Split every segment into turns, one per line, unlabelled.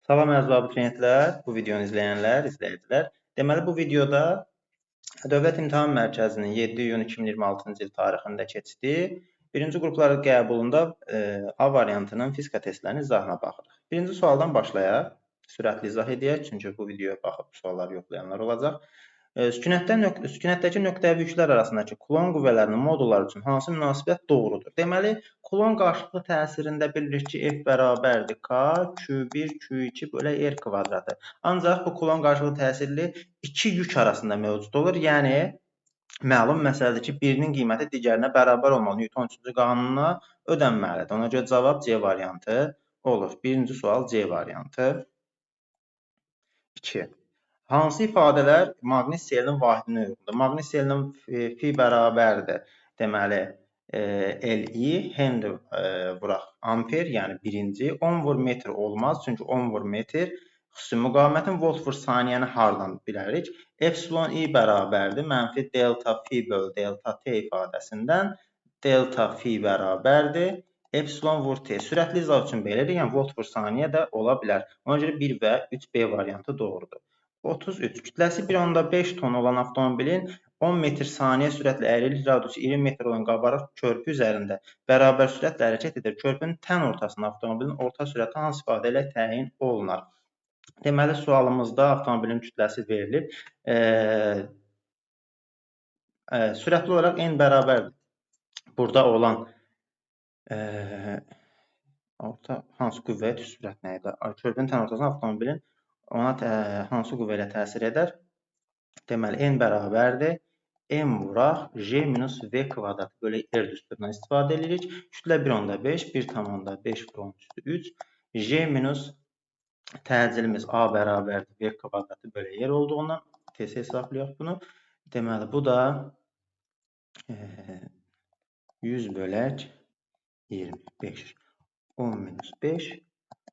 Salam əziz abituriyentlər, bu videonu izləyicilər. Deməli, bu videoda Dövlət İmtahan Mərkəzinin 7 iyun 2026-cı il tarixində keçdiyi birinci qruplar qəbulunda A variantının fizika testlərinin izahına baxırıq. Birinci sualdan başlayaq. Sürətli izah edək, çünki bu videoya baxıb sualları yoxlayanlar olacaq. Sükunətdəki nöqtəvi yüklər arasındakı Coulomb qüvvələrinin modulları üçün hansı münasibət doğrudur? Deməli, Coulomb qarşılıqlı təsirində bilirik ki, F bərabərdir K, Q1, Q2 bölə R kvadratı. Ancaq bu Coulomb qarşılıqlı təsirli iki yük arasında mövcud olur. Yəni, məlum məsələdir ki, birinin qiyməti digərinə bərabər olmalı. Newton 3-cü qanununa ödənməlidir. Ona görə cavab C variantı olur. Birinci sual C variantı. 2. Hansı ifadələr maqnit selinin vahidinə uyğundur? Maqnit selinin fi bərabərdir. Deməli, Li, Henry vuraq amper, yəni birinci. 10 vur metr olmaz, çünki 10 vur metr. Xüsusi müqavimətin volt vur saniyəni hardan bilərik? Epsilon I bərabərdir. Mənfi delta fi böl delta t ifadəsindən delta fi bərabərdir. Epsilon vur t. Sürətli izah üçün belədir, yəni volt vur saniyə də ola bilər. Ona görə 1 və 3B variantı doğrudur. 33. Kütləsi 1.5 ton olan avtomobilin 10 metr saniyə sürətlə əyrilik radiusu 20 metr olan qabarıq körpü üzərində bərabər sürətlə hərəkət edir. Körpünün tən ortasında avtomobilin orta sürəti hansı ifadə ilə təyin olunar? Deməli, sualımızda avtomobilin kütləsi verilir. Sürətli olaraq n bərabərdir. Burada olan hansı qüvvəyə sürət nə idi? Körpünün tən ortasında avtomobilin ona hansı qüvvə ilə təsir edər? Deməli, n bərabərdir. M vuraq J minus V kvadrat bölü R düsturundan istifadə edirik. Kütlə 1.5, 1.5 vur 10 üstü 3. J minus təcilimiz A bərabərdir V kvadratı bölü R olduğundan tez hesablayaq bunu. Deməli, bu da 100 bölək 25. 10 minus 5.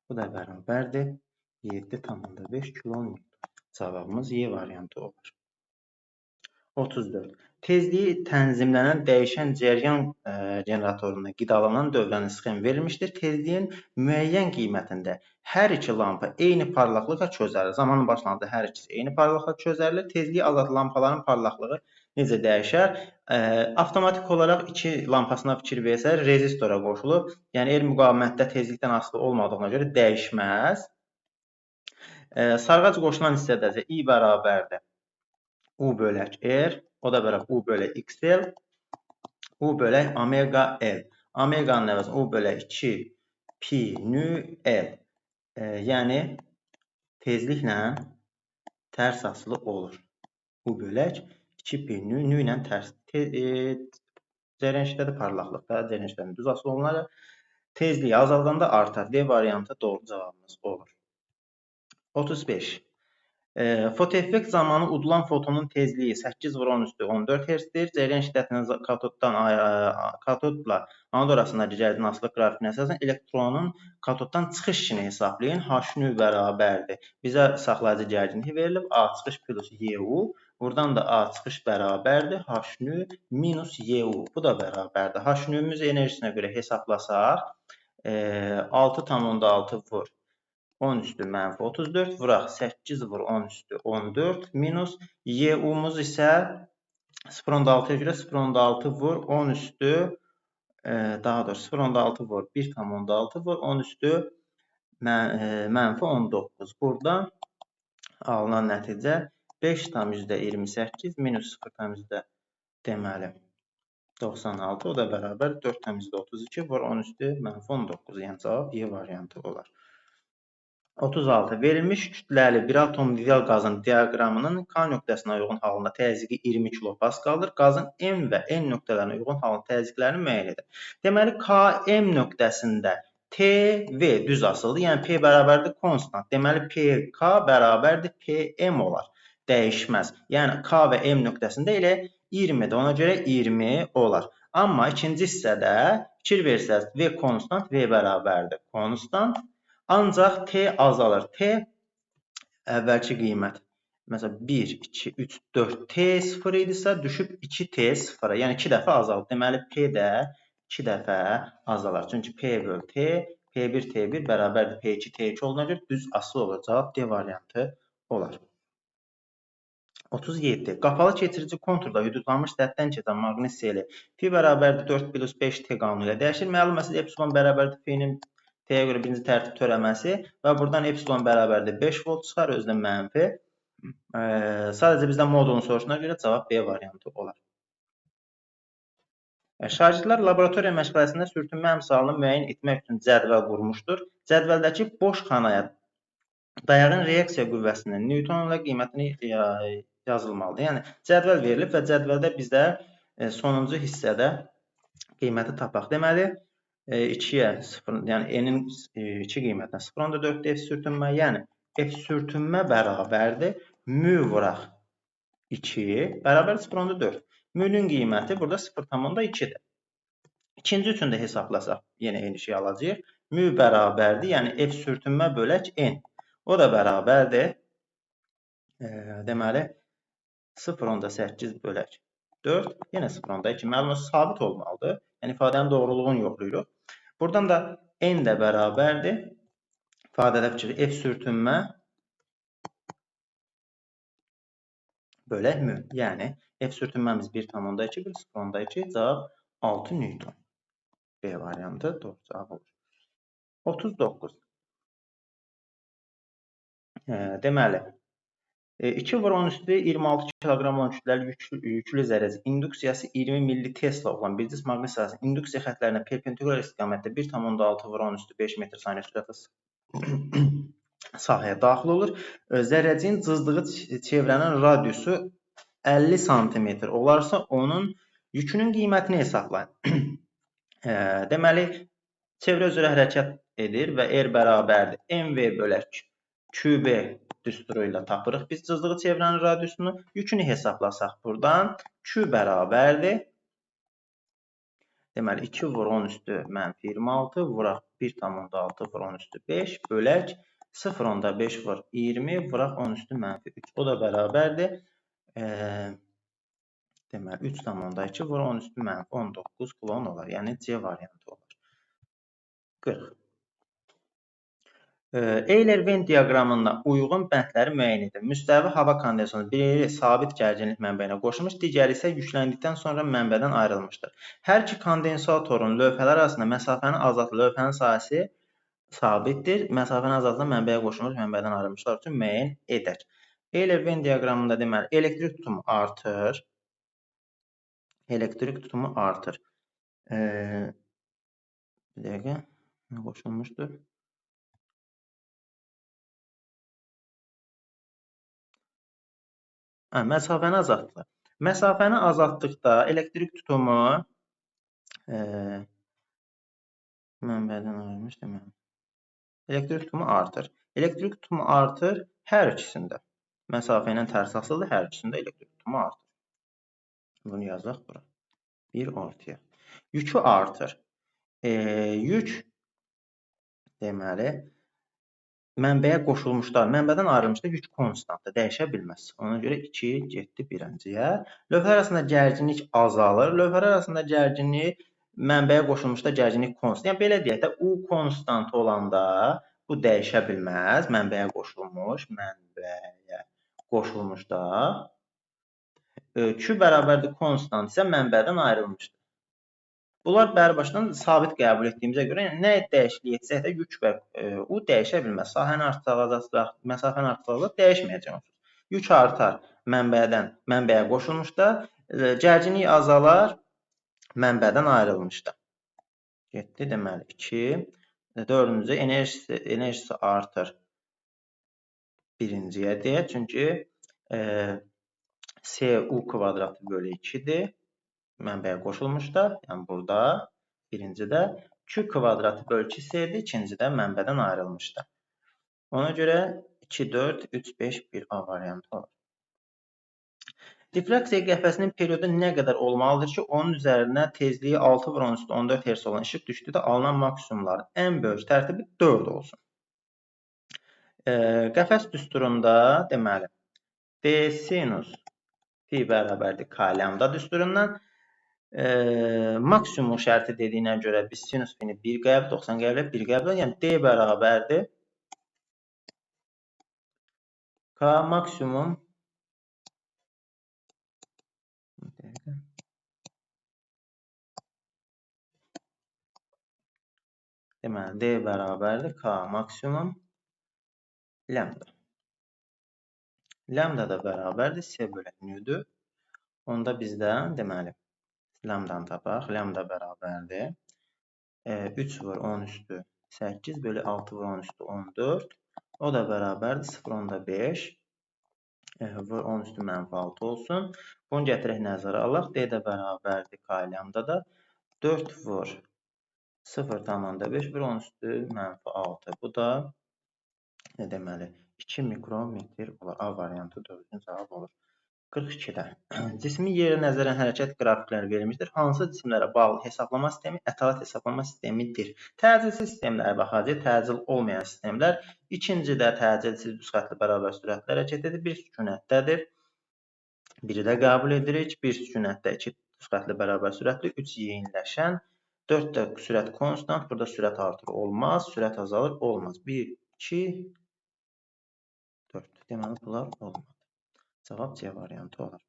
Bu da bərabərdir 7,5 kN. Cavabımız Y variantı olur. 34. Tezliyi tənzimlənən dəyişən cəryan generatoruna qidalanan dövrənin sxemi verilmişdir. Tezliyin müəyyən qiymətində hər iki lampa eyni parlaqlıqla çözərilir. Zamanın başlanğıcında hər ikisi eyni parlaqlıqla çözərilir. Tezliyi azalan lampaların parlaqlığı necə dəyişər? Avtomatik olaraq iki lampasına fikir versək, rezistora qoşulub. Yəni, R müqavimətdə tezlikdən asılı olmadığına görə dəyişməz. Sarğac qoşulan hissədə isə I bərabərdir. U bölək R, o da bərabər U bölək XL, U bölək omega L. Omeganın əvəzinə U bölək 2 pi nü L. Yəni, tezliklə tərs asılı olur. U bölək 2 pi nü ilə tərs. Cəryan şiddəti parlaqlıqda, cəryan şiddətinin düz asılı olunaraq tezliyi azaldanda artar. D variantı doğru cavabımız olur. 35. Fotoeffekt zamanı udulan fotonun tezliyi 8 vur 10 üstü 14 Hz-dir. Cəryan şiddətinin katodla anod arasındakı cəryanın asılılıq qrafikinə əsasən elektronun katoddan çıxış işini hesablayın. H nü bərabərdir. Bizə saxlayıcı gərginliyi verilib. A çıxış plus YU. Buradan da A çıxış bərabərdir. H nü minus YU. Bu da bərabərdir. H nümüz enerjisinə görə hesablasaq 6,6 vur 10 üstü mənfi 34 vuraq 8 vur 10 üstü 14 minus YU-muz isə 0,6-ya görə 0,6 vur 10 üstü daha doğrusu 0,6 vur 1,6 vur 10 üstü mənfi 19. Burada alınan nəticə 5,28 minus 0,32 deməli 96, o da bərabər 4,32 vur 10 üstü mənfi 19. Yəni cavab Y variantı olar. 36. Verilmiş kütləli bir atom ideal qazın diaqramının K nöqtəsinə uyğun halında təzyiqi 20 kilopaskaldır. Qazın M və N nöqtələrinə uyğun halında təzyiqlərini müəyyən edir. Deməli, KM nöqtəsində T, V düz asılıdır. Yəni, P bərabərdir konstant. Deməli, PK bərabərdir PM olar. Dəyişməz. Yəni, K və M nöqtəsində elə 20-dir. Ona görə 20 olar. Amma ikinci hissədə fikir versəz, V konstant, V bərabərdir konstant. Ancaq T azalır. T əvvəlki qiymət. Məsələn, 1, 2, 3, 4 T 0 idisə, düşüb 2 T 0-a. Yəni, 2 dəfə azalır. Deməli, P də 2 dəfə azalar. Çünki P böl T P1 T1 bərabərdir P2 T2 olunacaq. Düz asılı olur. Cavab D variantı olar. 37. Qapalı keçirici konturda hüdudlanmış səthdən keçən maqnit seli Fi bərabərdir 4 plus 5 T qanunu ilə dəyişir. Məlum məsələ epsilon bərabərdir F'nin T'yə görə birinci tərtib törəməsi və buradan epsilon bərabərdir 5 volt çıxar, özdə mənfi. Sadəcə bizdən modulun soruşuna görə cavab B variantı olar. Şagirdlər laboratoriya məşğələsində sürtünmə əmsalını müəyyən etmək üçün cədvəl qurmuşdur. Cədvəldəki boş xanaya dayağın reaksiya qüvvəsinin Newton ilə qiymətini yazılmalıdır. Yəni cədvəl verilib və cədvəldə bizdə sonuncu hissədə qiyməti tapaq. Deməli 2-yə 0, yəni n-in 2 qiymətinə 0.4 F sürtünmə, yəni F sürtünmə bərabərdir mü vuraq 2 bərabər 0.4. Mü-nün qiyməti burada 0.2-dir. İkinci üçün də hesablasaq yenə eyni şey alacağıq. Mü bərabərdir, yəni F sürtünmə bölək n. O da bərabərdir. Deməli 0.8 bölək 4, yenə 0.2. Məlumat sabit olmalıdır. Yəni ifadənin doğruluğunu yoxlayırıq. Buradan da n də bərabərdir. İfadədə fikir F sürtünmə bölək mü. Yəni F sürtünməmiz 1.2, 0.2, cavab 6 Newton. B variantı doğru cavab olur. 39. Deməli 2 vur 10 üstü 26 kiloqram olan kütləli yüklü zərəci induksiyası 20 milli Tesla olan bir cism maqnit sahəsinin induksiya xəttlərinə perpendikular istiqamətdə 1.6 vur 10 üstü 5 metr saniyə sürətlə sahəyə daxil olur. Zərrəcin cızdığı çevrənin radiusu 50 sm olarsa onun yükünün qiymətini hesablayın. Deməli, çevrə üzrə hərəkət edir və R bərabərdir. MV bölək QB düsturu ilə tapırıq. Biz cızdığı çevrənin radiusunu, yükünü hesablasaq buradan Q bərabərdir. Deməli, 2 vur 10 üstü mənfi 26 vuraq 1.6 vur 10 üstü 5 bölək 0.5 vur 20 vuraq 10 üstü mənfi 3. O da bərabərdir. Deməli, 3.2 vur 10 üstü mənfi 19 kulon olar. Yəni, C variantı olar. 40. Euler-Venn diaqramında uyğun bəndləri müəyyən edir. Müstəvi hava kondensatörü biri sabit gərginlik mənbəyinə qoşulmuş, digəri isə yükləndikdən sonra mənbədən ayrılmışdır. Hər iki kondensatorun lövhələr arasında məsafəni azaltılır. Lövhənin sahəsi sabitdir. Məsafəni azaltılan mənbəyə qoşulmuş, mənbədən ayrılmışlar üçün müəyyən edək. Euler-Venn diaqramında deməli, elektrik tutumu artır. Elektrik tutumu artır. Bir dəqiqə, nə qoşulmuşdur? Məsafəni azaltılır. Məsafəni azaltdıqda elektrik tutumu mənbədən ayrılmış deməli. Elektrik tutumu artır. Elektrik tutumu artır hər ikisində. Məsafə ilə tərs asılıdır, hər ikisində elektrik tutumu artır. Bunu yazaq bura. 1 ortaya. Yükü artır. Yük deməli mənbəyə qoşulmuşlar. Mənbədən ayrılmışda yük konstantdır, dəyişə bilməz. Ona görə 2 getdi birinciyə. Lövhələr arasında gərginlik azalır. Lövhələr arasında gərginlik mənbəyə qoşulmuşda gərginlik konstant. Yəni belə deyək də U konstant olanda bu dəyişə bilməz. Mənbəyə qoşulmuşda Q bərabərdir konstant isə mənbədən ayrılmışdır. Bunlar bərbaşdan sabit qəbul etdiyimizə görə nə dəyişiklik etsək də yük və U dəyişə bilməz. Sahəni artıracaq, məsafəni artıracaq, dəyişməyəcək. Yük artar mənbəyə qoşulmuşda, gərginlik azalar mənbədən ayrılmışda. Getdi deməli 2. Dördüncü enerjisi artır birinciyə deyək. Çünki CU kvadratı bölü 2-dir. Mənbəyə qoşulmuşda, yəni burada birincidə Q kvadratı bölü 2C-dir, ikincidə mənbədən ayrılmışda. Ona görə 2, 4, 3, 5, 1 A variantı olur. Difraksiya qəfəsinin periodu nə qədər olmalıdır ki, onun üzərinə tezliyi 6/14 Hz olan işıq düşdükdə alınan maksimumların ən böyük tərtibi 4 olsun. Qəfəs düsturunda deməli D sinus Pi bərabərdir K lambda düsturundan maksimum şərti dediyinə görə biz sinus fini 1 qəbul, 90 qəbul, 1 qəbul, yəni D bərabərdir. K maksimum deməli D bərabərdir K maksimum lambda. Lambda da bərabərdir C bölək nüdür. Onda bizdən deməli lambdanı tapaq. Lambda bərabərdir 3 vur 10 üstü 8 bölü 6 vur 10 üstü 14. O da bərabərdir 0.5 vur 10 üstü mənfi 6 olsun. Bunu gətirək nəzərə alaq. D də bərabərdir K lambda da 4 vur 0.5 vur 10 üstü mənfi 6. Bu da ne deməli 2 mikrometr olar. A variantı doğru cavab olur. 42-də. Cismin yeri nəzərən hərəkət qrafikləri verilmişdir. Hansı cisimlərə bağlı hesablama sistemi ətalət hesablama sistemidir? Təcilsiz sistemlərə baxacaq. Təcil olmayan sistemlər. İkincidə təcilsiz düz xəttli bərabər sürətlə hərəkət edir. Bir sükunətdədir. Biri də qəbul edirik. Bir sükunətdə 2 düz xəttli bərabər sürətli, 3 yeyinləşən, 4 də sürət konstant. Burada sürət artır olmaz, sürət azalır olmaz. 1, 2, 4. Deməli bunlar olmaz. Cavab C variantı olur.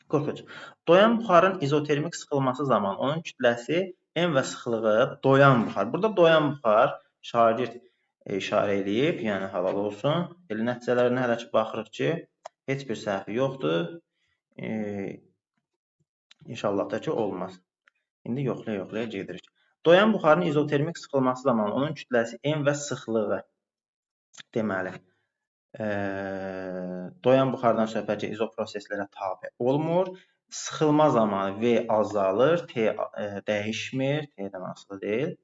43. Doyan buxarın izotermik sıxılması zamanı onun kütləsi M və sıxlığı doyan buxar. Burada doyan buxar şagird işarə eləyib, yəni halal olsun. Elə nəticələrinə hələ ki baxırıq ki, heç bir səhvi yoxdur. İnşallah da ki olmaz. İndi yoxlaya gedirik. Doyan buxarın izotermik sıxılması zamanı onun kütləsi M və sıxlığı deməli doyan buxardan söhbət izoproseslərə tabe olmur. Sıxılma zamanı V azalır, T dəyişmir, T-dən asılı deyil.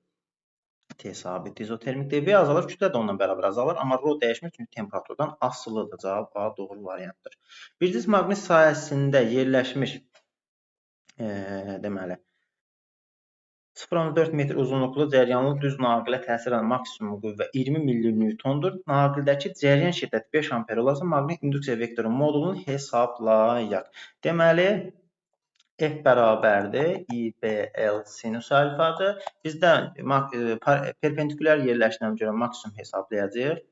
T sabit izotermikdir. V azalır, kütlə də onunla bərabər azalır, amma rho dəyişmir çünki temperaturdan asılıdır. Cavab A doğru variantdır. Bir cisim maqnit sahəsində yerləşmiş deməli 0.4 metr uzunluqlu cəryanlı düz naqilə təsir edən maksimum qüvvə 20 mN-dur. Naqildəki cəryan şiddəti 5 amper olarsa, maqnit induksiya vektoru modulunu hesablayaq. Deməli, F bərabərdir IBL sinus alfadır. Bizdən perpendikulyar yerləşinə görə maksimum hesablayacağıq.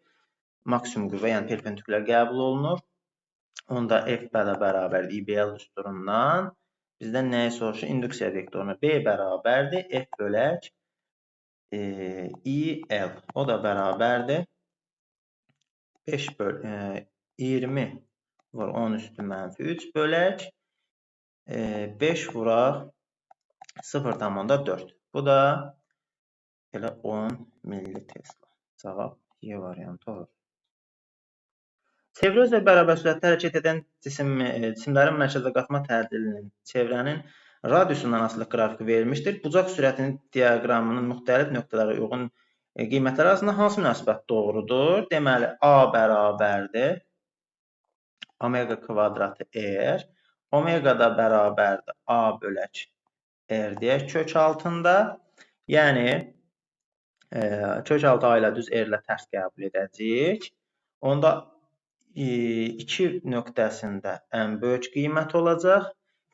Maksimum qüvvə, yəni perpendikulyar qəbul olunur. Onda F bərabərdir IBL düsturundan. Bizdən nəyi soruşur? Induksiya vektorunu B bərabərdir F bölək IL. O da bərabərdir 20 vur 10 üstü mənfi 3 bölək 5 vuraq 0.4. Bu da elə 10 milli Tesla. Cavab Y variantı olur. Çevrə üzrə bərabər sürətdə hərəkət edən cisimlərin mərkəzə qatma tədilinin çevrənin radiusundan asılı qrafiki verilmişdir. Bucaq sürətinin diaqramının müxtəlif nöqtələrə uyğun qiymətləri arasında hansı münasibət doğrudur? Deməli, A bərabərdir omega kvadratı R. Omega da bərabərdir A bölək R deyək kök altında. Yəni, kök altı A ilə düz R ilə tərs qəbul edəcəyik. Onda 2 nöqtəsində ən böyük qiymət olacaq.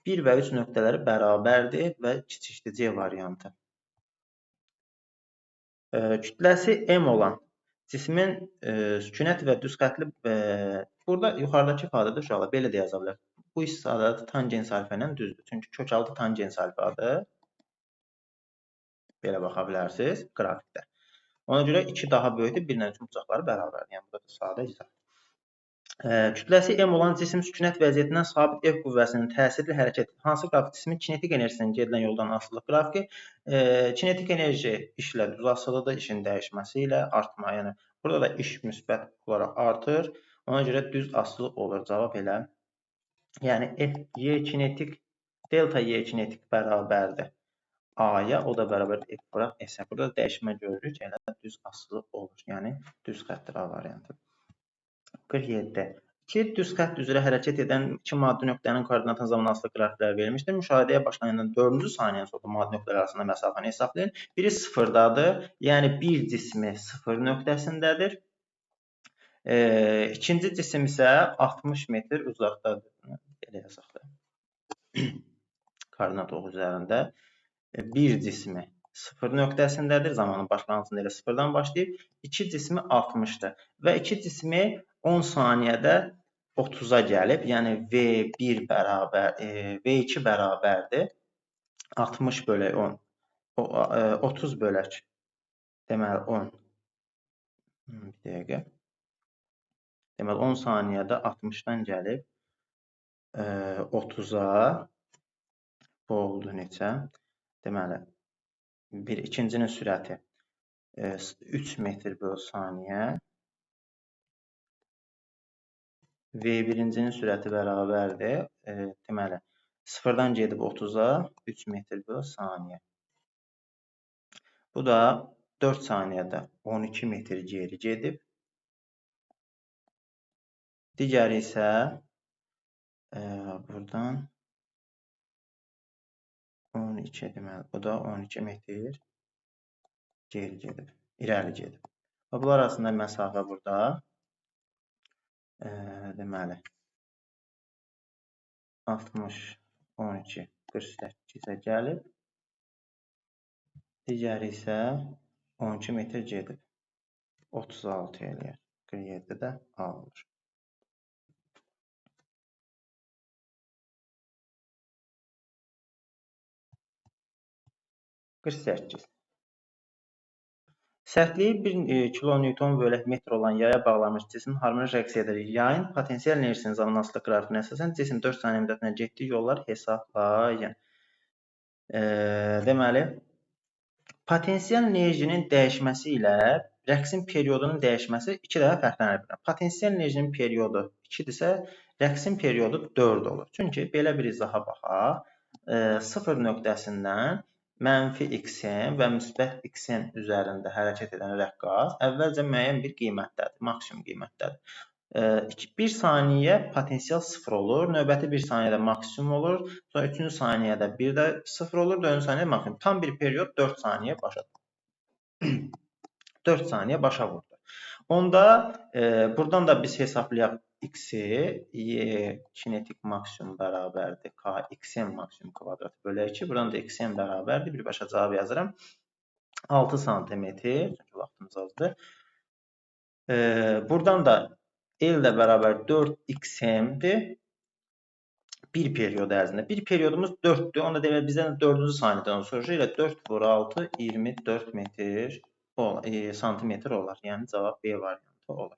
1 və 3 nöqtələri bərabərdir və kiçikdir C variantı. Kütləsi M olan cismin sükunət və düz xəttli burada yuxarıdakı ifadədə uşaqlar belə də yaza bilər. Bu ifadə tangens alfa ilə düzdür. Çünki kök altı tangens alfadır. Belə baxa bilərsiniz qrafikdə. Ona görə 2 daha böyükdür, 1 ilə 3 bucaqları bərabərdir. Yəni burada da sadə izah. Kütləsi M olan cisim sükunət vəziyyətindən sabit F qüvvəsinin təsirli hərəkət hansı qrafik cismin kinetik enerjisinin gedilən yoldan asılı qrafiki kinetik enerji işlə düz asılıdır, işin dəyişməsi ilə artma. Yəni burada da iş müsbət olaraq artır. Ona görə düz asılı olur. Cavab elə. Yəni Y kinetik delta Y kinetik bərabərdir A-ya, o da bərabər F vuraq S-ə. Burada dəyişmə görürük, elə düz asılı olur. Yəni düz xəttdir A variantı. 47. 2 düz xətt üzrə hərəkət edən 2 maddi nöqtənin koordinatın zamanı asılı qrafiklər verilmişdir. Müşahidəyə başlayandan 4-cü saniyədən sonra maddi nöqtələr arasında məsafəni hesablayın. Biri sıfırdadır, yəni bir cismi 0 nöqtəsindədir. İkinci cisim isə 60 metr uzaqdadır. Belə yazaq da. koordinat ox üzərində bir cismi 0 nöqtəsindədir. Zamanın başlanğıcında elə 0-dan başlayıb. 2 cismi 60-dır və 2 cismi 10 saniyədə 30-a gəlib. Yəni V1 bərabər V2 bərabərdir 60 bölək 10. 30 bölək deməli 10. Bir dəqiqə. Deməli 10 saniyədə 60-dan gəlib 30-a bu oldu neçə? Deməli ikincinin sürəti 3 metr böl saniyə. V1-cinin sürəti bərabərdir. Deməli 0-dan gedib 30-a 3 metr böl saniyə. Bu da 4 saniyədə 12 metr geri gedib. Digəri isə buradan 12 deməli, bu da 12 metr geri gedib, irəli gedib. Və bunlar arasında məsafə burada deməli 60, 12, 48-ə gəlib. Digəri isə 12 metr gedib. 36 eləyər. 47 də alınır. Sərtliyi 1 kilonewton bölək metr olan yaya bağlanmış cismin harmonik rəqs edir. Yayın potensial enerjisinin zamanlıq qrafikinə əsasən cisim 4 saniyə müddətinə getdiyi yollar hesablayın. Deməli, potensial enerjinin dəyişməsi ilə rəqsin periodunun dəyişməsi 2 dəfə fərqlənə bilər. Potensial enerjinin periyodu 2-dirsə, rəqsin periyodu 4 olur. Çünki belə bir izaha baxaq. 0 nöqtəsindən mənfi xm və müsbət xm üzərində hərəkət edən rəqqas əvvəlcə müəyyən bir qiymətdədir, maksimum qiymətdədir. 1 saniyə potensial 0 olur, növbəti 1 saniyədə maksimum olur, sonra 3-cü saniyədə bir də 0 olur, 4-cü saniyədə maksimum. Tam bir periyod 4 saniyə başa 4 saniyə başa vurdu. Onda buradan da biz hesablayaq x-i, kinetik maksimum bərabərdir k xm maksimum kvadrat bölü 2. Buradan da xm bərabərdir. Birbaşa cavab yazıram. 6 santimetr. Çünki vaxtımız azdır. Buradan da L də bərabər 4xm-dir. Bir periyod ərzində. Bir periyodumuz 4-dür. Onda demək bizdən 4-cü saniyədən soruşur. Elə 4 vur 6, 24 metr santimetr olar. Yəni cavab B variantı olur.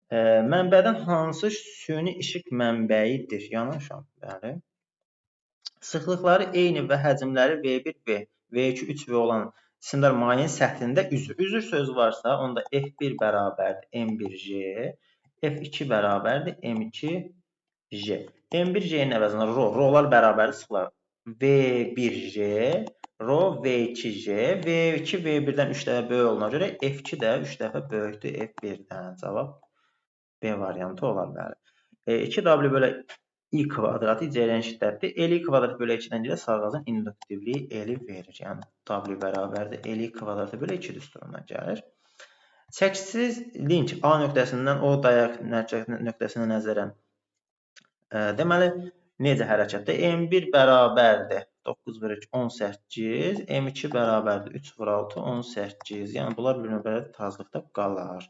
Mənbədən hansı süni işıq mənbəyidir? Yanlışam. Bəli. Sıxlıqları eyni və həcmləri V1V, V2, 3V olan cisimlər mayenin səthində üzür. Üzür sözü varsa, onda F1 bərabərdir M1J, F2 bərabərdir M2J. M1J-nin əvəzinə R'lar bərabərdir sıxlıqlar. V1J, Rho V2J, V2 V1-dən 3 dəfə böyük olana görə F2 də 3 dəfə böyükdür F1-dən. Cavab B variantı olar bəli. 2W bölü I kvadratı cərəyan şiddətdir. L kvadrat bölü 2-dən gələ sağğacın induktivliyi L verir. Yəni W bərabərdir L kvadratı bölü 2 düsturundan gəlir. Çəkisiz link A nöqtəsindən O dayaq nöqtəsinə nəzərən deməli necə hərəkətdə? M1 bərabərdir 9 vur 2 18, M2 bərabərdir 3 vur 6 18. Yəni bunlar bir-birində tazlıqda qalar.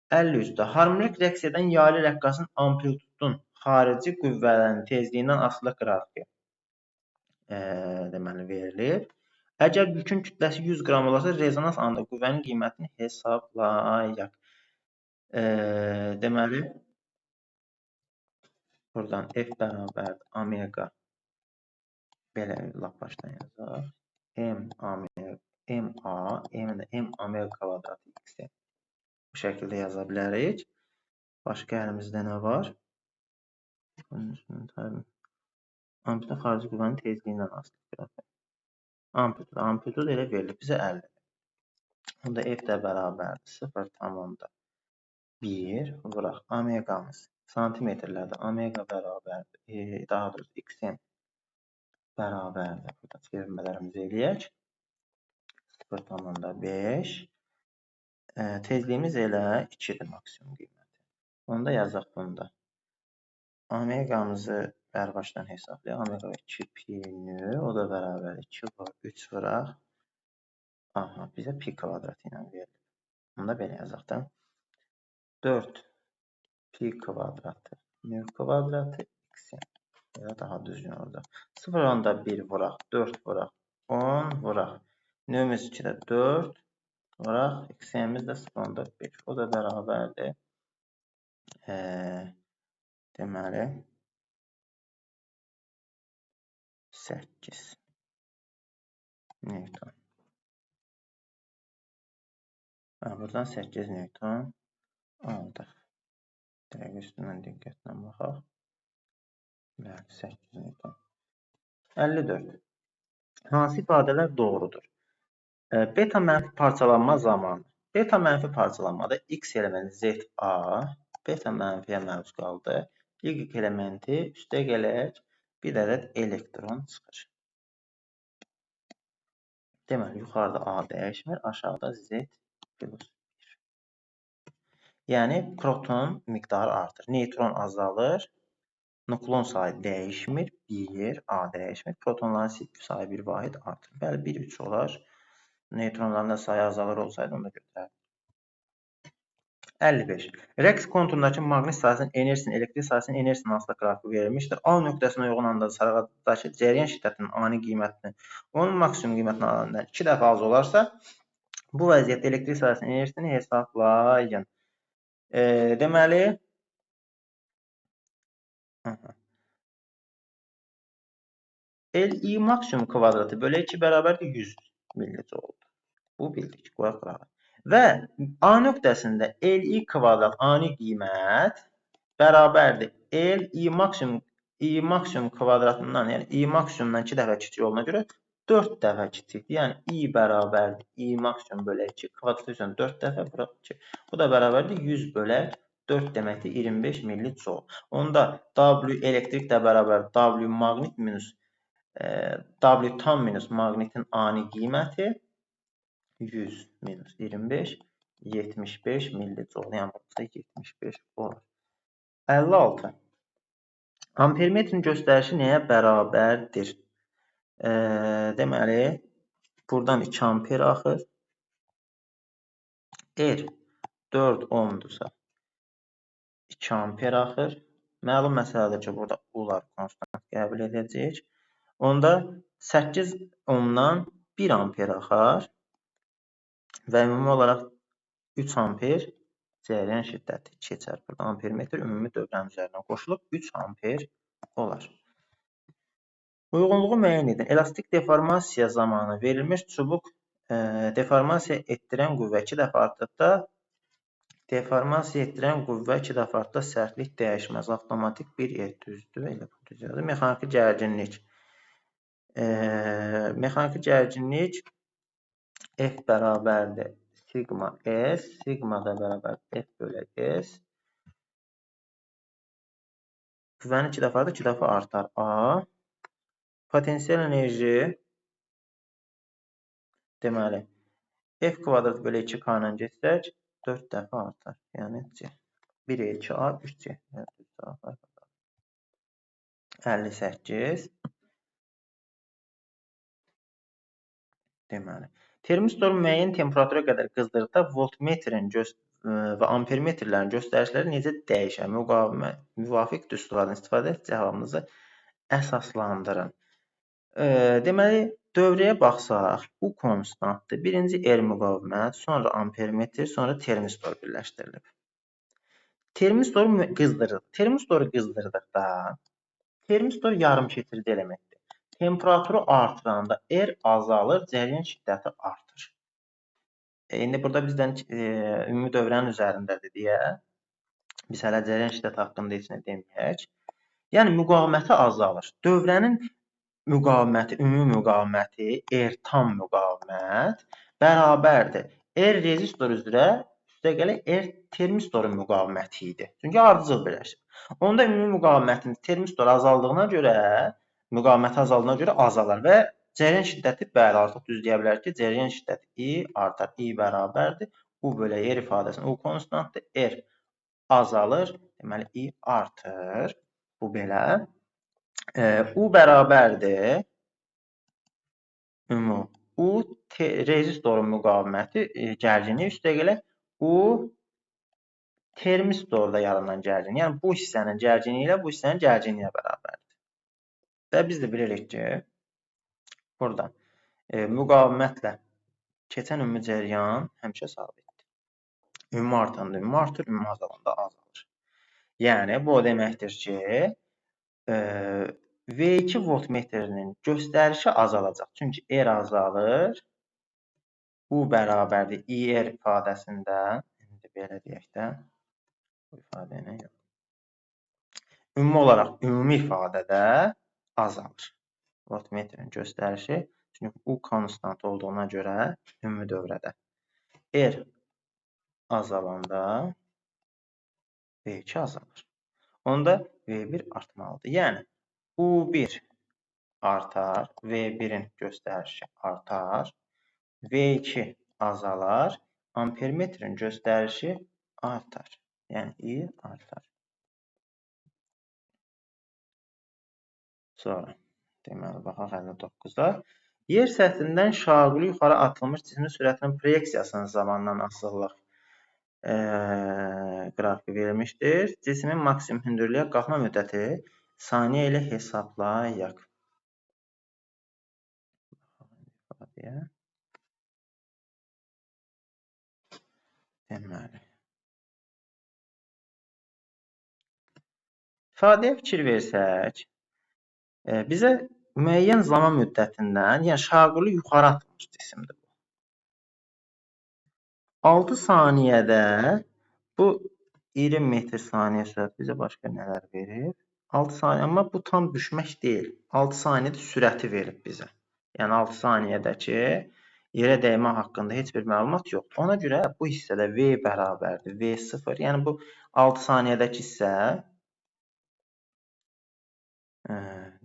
53-də harmonik rəqs edən yaylı rəqqasın amplitudun xarici qüvvələrin tezliyindən asılı qrafiki deməli verilir. Əgər yükün kütləsi 100 qram olarsa, rezonans anında qüvvənin qiymətini hesablayaq. Deməli, buradan F bərabərdir omega, belə lap başdan yazaq. M omega kvadratı x-i. Bu şəkildə yaza bilərik. Başqa əlimizdə nə var? Amplituda xarici qüvvənin tezliyindən asılıdır. Amplituda elə verilir. Bizə 50. Onda F də bərabərdir 0,1 vuraq. Omeqamız santimetrlərdə omega bərabərdir. Daha doğrusu xm bərabərdir. Burada çevirmələrimizi eləyək. 0,5. Tezliyimiz elə 2-dir maksimum qiyməti. Onda yazaq bunda. Omeqamızı Bəri başdan hesablayaq. Omega 2 pi nö, o da bərabər 2 var, 3 vuraq. Aha, bizə pi kvadratı ilə verilir. Onu da belə yazaq da. 4 pi kvadratı nö kvadratı x-in. Ya daha düzgün olacaq. 0-dan da 1 vuraq, 4 vuraq, 10 vuraq. Nömrəmiz 2-də 4 vuraq, x-imiz də 0-dan da 1. O da bərabərdir. Deməli 8 Newton. Buradan 8 Newton aldıq. Dirək üstündən diqqətlə baxaq. 8 Newton. 54. Hansı ifadələr doğrudur? Beta mənfi parçalanma zamanı. Beta mənfi parçalanmada x elementi ZA beta mənfiyə məruz qaldı. Y elementi üstə gələk bir ədəd elektron çıxır. Deməli, yuxarıda A dəyişmir, aşağıda Z plus 1. Yəni, proton miqdarı artır. Neytron azalır. Nuklon sayı dəyişmir. 1, A dəyişmir. Protonların sayı bir vahid artır. Bəli, 1, 3 olar. Neytronların da sayı azalır olsaydı, onu da götürərdik. 55. Rəqs konturundakı maqnit sahəsinin enerjisinin, elektrik sahəsinin enerjisinin hansısa qrafiqi verilmişdir. A nöqtəsinə uyğun anda sərəqəddəki cəryan şiddətinin ani qiymətini onun maksimum qiymətindən 2 dəfə az olarsa, bu vəziyyətdə elektrik sahəsinin enerjisini hesablayın. Deməli, Li maksimum kvadratı bölü 2 bərabərdir 100 millijoule. Bu bildik, qoyaq qırağa. Və A nöqtəsində Li kvadrat ani qiymət bərabərdir Li maksimum I maksimum kvadratından, yəni I maksimumdan 2 dəfə kiçik olduğuna görə 4 dəfə kiçikdir. Yəni I bərabərdir I maksimum bölü 2 kvadrat üzrə 4 dəfə bura 2. Bu da bərabərdir 100 bölü 4 deməkdir 25 millijoule. Onda W elektrik də bərabər W maqnit minus W tam minus maqnitin ani qiyməti 100 minus 25 75 millijoule. Yəni burada 75 olur. 56. Ampermetrin göstərişi nəyə bərabərdir? Deməli, buradan 2 amper axır. R 4 ohmdursa 2 amper axır. Məlum məsələdir ki, burada ular konstant qəbul edəcək. Onda 8 ohmdan 1 amper axar və ümumi olaraq 3 amper cəryan şiddəti keçər. Burada ampermetr ümumi dövrən üzərinə qoşulub 3 amper olar. Uyğunluğu müəyyən edin. Elastik deformasiya zamanı verilmiş çubuq deformasiya etdirən qüvvə 2 dəfə artdıqda deformasiya etdirən qüvvə 2 dəfə artdıqda sərtlik dəyişməz. Avtomatik bir düzdür. Elə bu düz yazılır. Mexaniki gərginlik. Mexaniki gərginlik F bərabərdir sigma S. Sigma da bərabər F bölü S. Qüvvənin 2 dəfə artar, 2 dəfə artar A. Potensial enerji deməli F kvadrat bölü 2K ilə getsək 4 dəfə artar. Yəni C. 1, 2A, 3C. 58. Deməli, termistor müəyyən temperatura qədər qızdırdıqda voltmetrin və ampermetrlərin göstərişləri necə dəyişər? Müvafiq düsturlardan istifadə edib cavabınızı əsaslandırın. Deməli, dövrəyə baxsaq, bu konstantdır. Birinci R müqavimət, sonra ampermetr, sonra termistor birləşdirilib. Termistoru qızdırır. Termistoru qızdırdıqda termistor yarımkeçirici elementdir. Temperaturu artıranda R azalır, cəryan şiddəti artır. İndi burada bizdən ümumi dövrənin üzərindədir deyə biz hələ cəryan şiddəti haqqında heç nə deməyək. Yəni müqaviməti azalır. Dövrənin müqaviməti, ümumi müqaviməti R tam müqavimət bərabərdir. R rezistor üzrə üstə gələk R termistorun müqaviməti idi. Çünki ardıcıl birləşir. Onda ümumi müqavimətin termistor azaldığına görə müqaviməti azaldığına görə azalar və cəryan şiddəti bəli artıq düz deyə bilər ki, cəryan şiddəti I artar. I bərabərdir. U bölü R ifadəsinin U konstantdır. R azalır. Deməli I artır. Bu belə. U bərabərdir ümumi. U rezistorun müqaviməti gərginliyi üstə gələk U termistorda yaranan gərginlik. Yəni bu hissənin gərginliyi ilə bu hissənin gərginliyə bərabərdir. Və biz də bilirik ki, burada müqavimətlə keçən ümumi cəryan həmişə sabitdir. Ümumi artanda ümumi artır, ümumi azalanda azalır. Yəni bu o deməkdir ki, V2 voltmetrinin göstərişi azalacaq. Çünki R azalır. U bərabərdir IR ifadəsində. İndi belə deyək də. Bu ifadə ilə yox. Ümumi olaraq ümumi ifadədə azalır. Voltmetrin göstərişi. Çünki U konstant olduğuna görə ümumi dövrədə. R azalanda V2 azalır. Onda V1 artmalıdır. Yəni U1 artar, V1-in göstərişi artar, V2 azalar, ampermetrin göstərişi artar. Yəni I artar. Sonra deməli baxaq 59-da. Yer səthindən şaquli yuxarı atılmış cismin sürətinin proyeksiyasının zamandan asılılıq qrafiki verilmişdir. Cismin maksimum hündürlüyə qalxma müddəti saniyə ilə hesablayaq. Deməli. İfadəyə fikir versək, bizə müəyyən zaman müddətindən, yəni şaquli yuxarı atılmış cisimdir. 6 saniyədə bu 20 metr saniyə sürəti bizə başqa nələr verir? 6 saniyə, amma bu tam düşmək deyil. 6 saniyədə sürəti verib bizə. Yəni 6 saniyədəki yerə dəymə haqqında heç bir məlumat yoxdur. Ona görə bu hissədə V bərabərdir V0. Yəni bu 6 saniyədəki hissə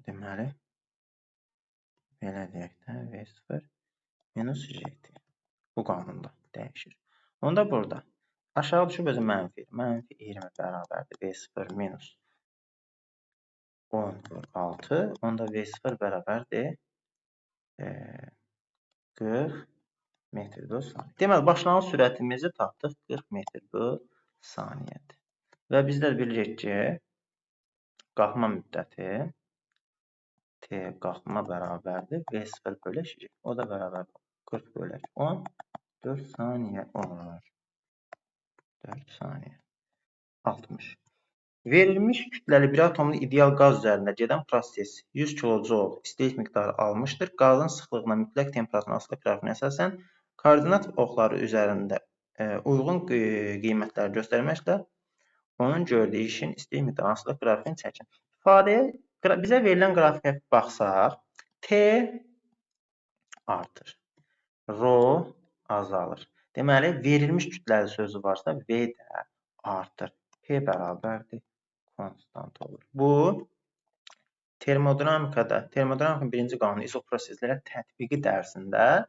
deməli belə deyək də V0 minus JT. Bu qanunda dəyişir. Onda burada aşağı düşüb özü mənfi. Mənfi 20 bərabərdir V0 minus 10 vur 6. Onda V0 bərabərdir 40 metr bölü saniyə. Deməli, başlanğıc sürətimizi tapdıq 40 metr bölü saniyədir. Və bizlər bilirik ki, qalxma müddəti T qalxma bərabərdir V0 bölək. O da bərabər 40 bölək 10 4 saniyə olur. 4 saniyə. 60. Verilmiş kütləli bir atomlu ideal qaz üzərində gedən proses 100 kJ istilik miqdarı almışdır. Qazın sıxlığına mütləq temperaturun asılı qrafikinə əsasən koordinat oxları üzərində uyğun qiymətləri göstərməklə onun gördüyü işin istilik miqdarı asılı qrafikini çəkin. İfadəyə bizə verilən qrafikə baxsaq, T artır, Rho azalır. Deməli, verilmiş kütləli sözü varsa V də artır. P bərabərdir konstant olur. Bu termodinamikanın birinci qanunu izoproseslərə tətbiqi dərsində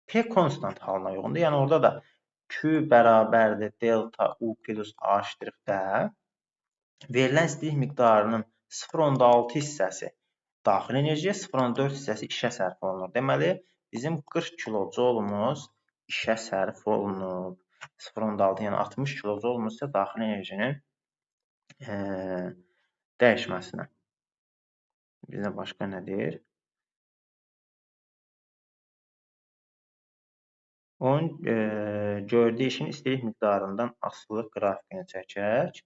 P konstant halına uyğundur. Yəni orada da Q bərabərdir delta U plus A'-də verilən istilik miqdarının 0,6 hissəsi daxil enerjiyə, 0,4 hissəsi işə sərf olunur. Deməli, bizim 40 kilojolumuz işə sərf olunub. 0,6 yəni 60 kilojolumuz isə daxil enerjinin dəyişməsinə. Bizə başqa nə deyir? Onun gördüyü işin istilik miqdarından asılı qrafikini çəkək.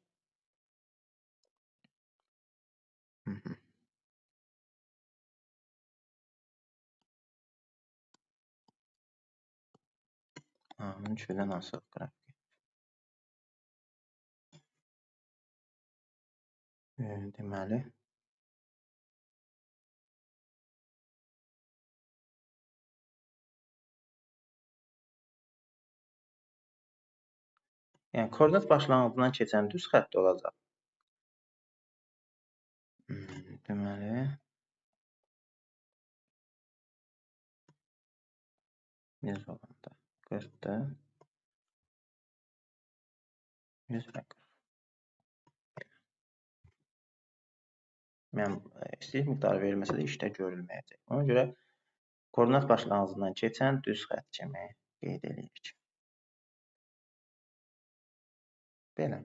Onun üçündən asılı qrafik. Deməli, yəni koordinat başlanğıcından keçən düz xətt olacaq. Deməli, 100 olanda 40-da 100 və 40. İstəyir miqdarı verilməsə də işdə görülməyəcək. Ona görə koordinat başlanğıcından keçən düz xətt kimi qeyd edirik. Belə.